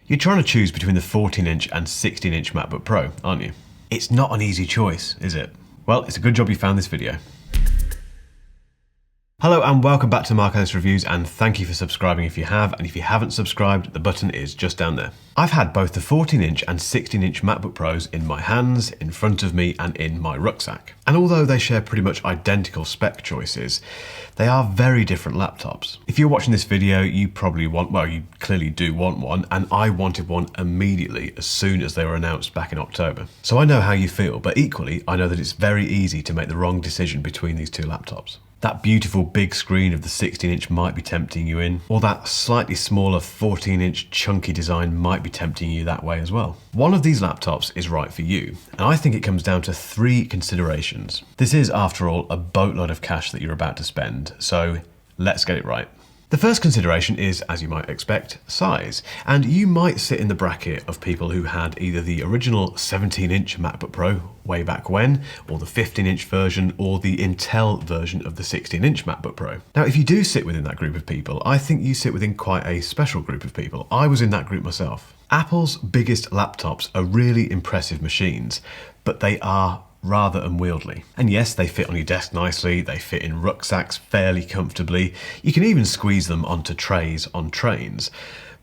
You're trying to choose between the 14-inch and 16-inch MacBook Pro, aren't you? It's not an easy choice, is it? Well, it's a good job you found this video. Hello and welcome back to Ellis Reviews, and thank you for subscribing if you have, and if you haven't subscribed, the button is just down there. I've had both the 14-inch and 16-inch MacBook Pros in my hands, in front of me, and in my rucksack. And although they share pretty much identical spec choices, they are very different laptops. If you're watching this video, you probably want, well, you clearly do want one, and I wanted one immediately as soon as they were announced back in October. So I know how you feel, but equally, I know that it's very easy to make the wrong decision between these two laptops. That beautiful big screen of the 16-inch might be tempting you in, or that slightly smaller 14-inch chunky design might be tempting you that way as well. One of these laptops is right for you, and I think it comes down to three considerations. This is, after all, a boatload of cash that you're about to spend, so let's get it right. The first consideration is, as you might expect, size. And you might sit in the bracket of people who had either the original 17-inch MacBook Pro way back when, or the 15-inch version, or the Intel version of the 16-inch MacBook Pro. Now, if you do sit within that group of people, I think you sit within quite a special group of people. I was in that group myself. Apple's biggest laptops are really impressive machines, but they are rather unwieldy. And yes, they fit on your desk nicely, they fit in rucksacks fairly comfortably, you can even squeeze them onto trays on trains,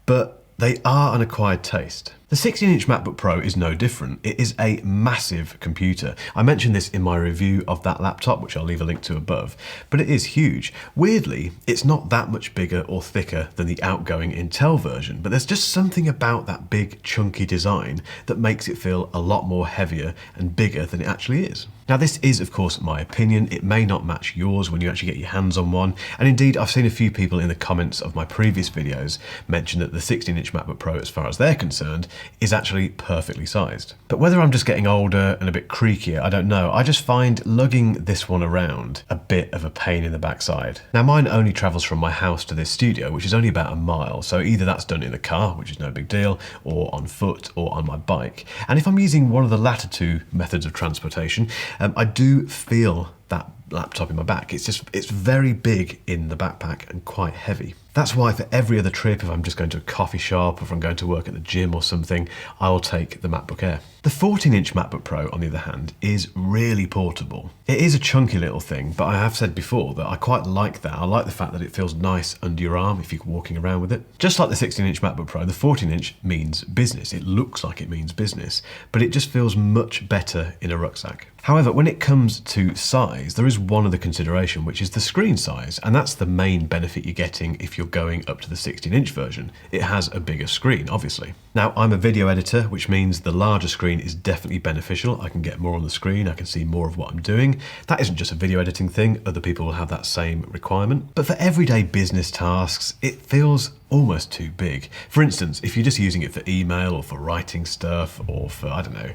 but they are an acquired taste. The 16-inch MacBook Pro is no different. It is a massive computer. I mentioned this in my review of that laptop, which I'll leave a link to above, but it is huge. Weirdly, it's not that much bigger or thicker than the outgoing Intel version, but there's just something about that big chunky design that makes it feel a lot more heavier and bigger than it actually is. Now, this is, of course, my opinion. It may not match yours when you actually get your hands on one. And indeed, I've seen a few people in the comments of my previous videos mention that the 16-inch MacBook Pro, as far as they're concerned, is actually perfectly sized. But whether I'm just getting older and a bit creakier, I don't know. I just find lugging this one around a bit of a pain in the backside. Now, mine only travels from my house to this studio, which is only about a mile. So either that's done in the car, which is no big deal, or on foot, or on my bike. And if I'm using one of the latter two methods of transportation, I do feel that laptop in my back. It's very big in the backpack and quite heavy. That's why for every other trip, if I'm just going to a coffee shop, or if I'm going to work at the gym or something, I'll take the MacBook Air. The 14-inch MacBook Pro, on the other hand, is really portable. It is a chunky little thing, but I have said before that I quite like that. I like the fact that it feels nice under your arm if you're walking around with it. Just like the 16-inch MacBook Pro, the 14-inch means business. It looks like it means business, but it just feels much better in a rucksack. However, when it comes to size, there is one other consideration, which is the screen size, and that's the main benefit you're getting if you're going up to the 16-inch version. It has a bigger screen, obviously. Now, I'm a video editor, which means the larger screen is definitely beneficial. I can get more on the screen, I can see more of what I'm doing. That isn't just a video editing thing, other people will have that same requirement. But for everyday business tasks, it feels almost too big. For instance, if you're just using it for email or for writing stuff or for, I don't know,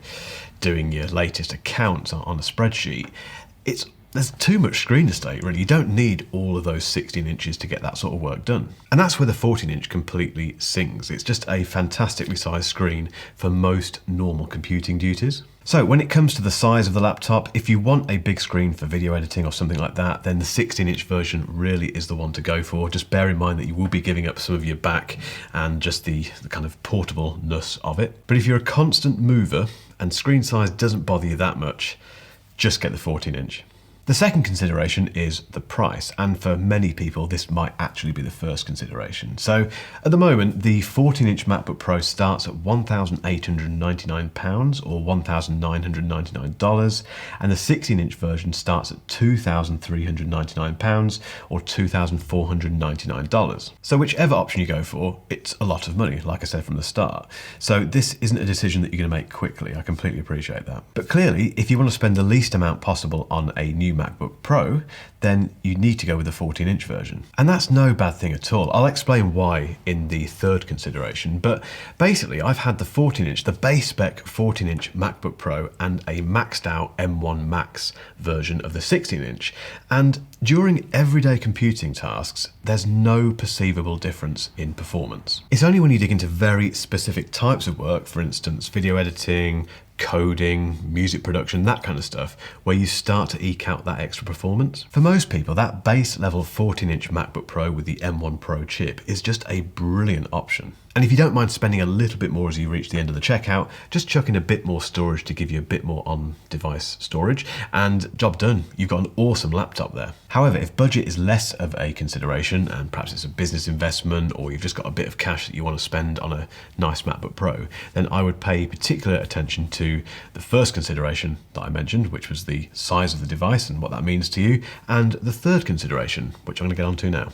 doing your latest accounts on a spreadsheet, there's too much screen estate, really. You don't need all of those 16 inches to get that sort of work done. And that's where the 14-inch completely sings. It's just a fantastically sized screen for most normal computing duties. So when it comes to the size of the laptop, if you want a big screen for video editing or something like that, then the 16-inch version really is the one to go for. Just bear in mind that you will be giving up some of your back and just the kind of portableness of it. But if you're a constant mover and screen size doesn't bother you that much, just get the 14-inch. The second consideration is the price, and for many people this might actually be the first consideration. So at the moment, the 14-inch MacBook Pro starts at £1,899 or $1,999, and the 16-inch version starts at £2,399 or $2,499. So whichever option you go for, it's a lot of money, like I said from the start. So this isn't a decision that you're going to make quickly. I completely appreciate that. But clearly, if you want to spend the least amount possible on a new MacBook Pro, then you need to go with the 14-inch version. And that's no bad thing at all. I'll explain why in the third consideration, but basically I've had the 14-inch, the base spec 14-inch MacBook Pro and a maxed out M1 Max version of the 16-inch, and during everyday computing tasks, there's no perceivable difference in performance. It's only when you dig into very specific types of work, for instance, video editing, coding, music production, that kind of stuff, where you start to eke out that extra performance. For most people, that base level 14-inch MacBook Pro with the M1 Pro chip is just a brilliant option. And if you don't mind spending a little bit more as you reach the end of the checkout, just chuck in a bit more storage to give you a bit more on-device storage, and job done. You've got an awesome laptop there. However, if budget is less of a consideration, and perhaps it's a business investment, or you've just got a bit of cash that you want to spend on a nice MacBook Pro, then I would pay particular attention to the first consideration that I mentioned, which was the size of the device and what that means to you, and the third consideration, which I'm going to get onto now.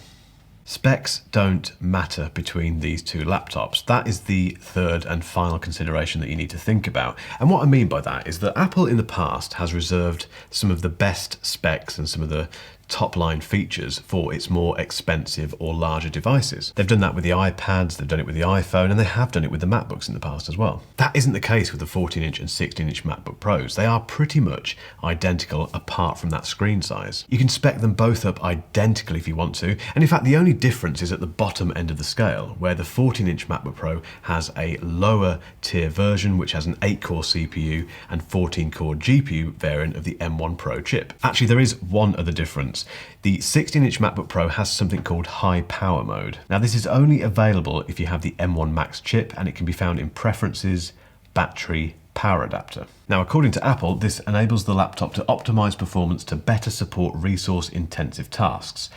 Specs don't matter between these two laptops. That is the third and final consideration that you need to think about. And what I mean by that is that Apple in the past has reserved some of the best specs and some of the top-line features for its more expensive or larger devices. They've done that with the iPads, they've done it with the iPhone, and they have done it with the MacBooks in the past as well. That isn't the case with the 14-inch and 16-inch MacBook Pros. They are pretty much identical apart from that screen size. You can spec them both up identically if you want to, and in fact the only difference is at the bottom end of the scale, where the 14-inch MacBook Pro has a lower tier version which has an 8-core CPU and 14-core GPU variant of the M1 Pro chip. Actually, there is one other difference. The 16-inch MacBook Pro has something called high power mode. Now this is only available if you have the M1 Max chip, and it can be found in Preferences, Battery, Power Adapter. Now according to Apple, this enables the laptop to optimize performance to better support resource-intensive tasks,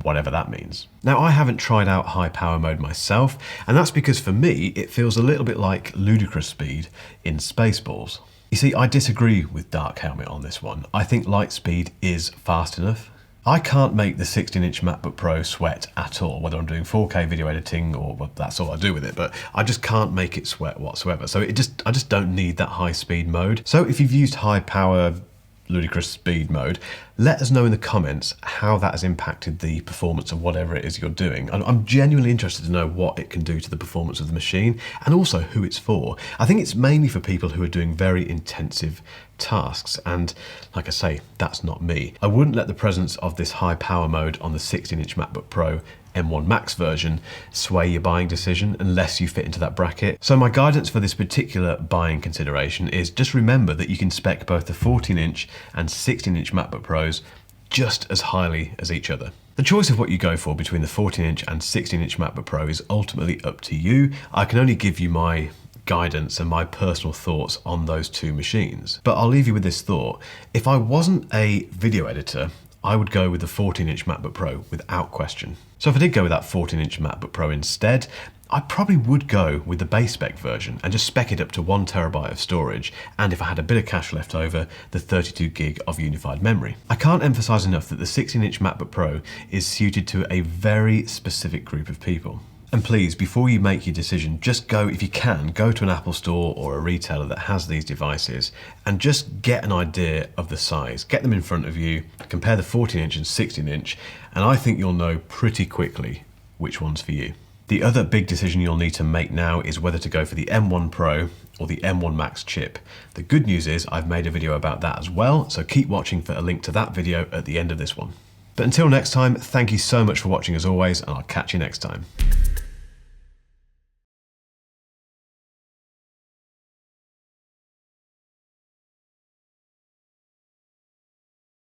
whatever that means. Now I haven't tried out high power mode myself, and that's because for me it feels a little bit like ludicrous speed in Spaceballs. You see, I disagree with Dark Helmet on this one. I think light speed is fast enough. I can't make the 16-inch MacBook Pro sweat at all, whether I'm doing 4K video editing or well, that's all I do with it, but I just can't make it sweat whatsoever. So I just don't need that high speed mode. So if you've used high power ludicrous speed mode, let us know in the comments how that has impacted the performance of whatever it is you're doing. I'm genuinely interested to know what it can do to the performance of the machine and also who it's for. I think it's mainly for people who are doing very intensive tasks, and like I say, that's not me. I wouldn't let the presence of this high power mode on the 16-inch MacBook Pro M1 Max version sway your buying decision unless you fit into that bracket. So my guidance for this particular buying consideration is just remember that you can spec both the 14-inch and 16-inch MacBook Pros just as highly as each other. The choice of what you go for between the 14-inch and 16-inch MacBook Pro is ultimately up to you. I can only give you my guidance and my personal thoughts on those two machines. But I'll leave you with this thought. If I wasn't a video editor, I would go with the 14-inch MacBook Pro without question. So if I did go with that 14-inch MacBook Pro instead, I probably would go with the base spec version and just spec it up to 1 TB of storage, and if I had a bit of cash left over, the 32 gig of unified memory. I can't emphasize enough that the 16-inch MacBook Pro is suited to a very specific group of people. And please, before you make your decision, just go, if you can, go to an Apple store or a retailer that has these devices and just get an idea of the size. Get them in front of you, compare the 14-inch and 16-inch, and I think you'll know pretty quickly which one's for you. The other big decision you'll need to make now is whether to go for the M1 Pro or the M1 Max chip. The good news is I've made a video about that as well, so keep watching for a link to that video at the end of this one. But until next time, thank you so much for watching as always, and I'll catch you next time.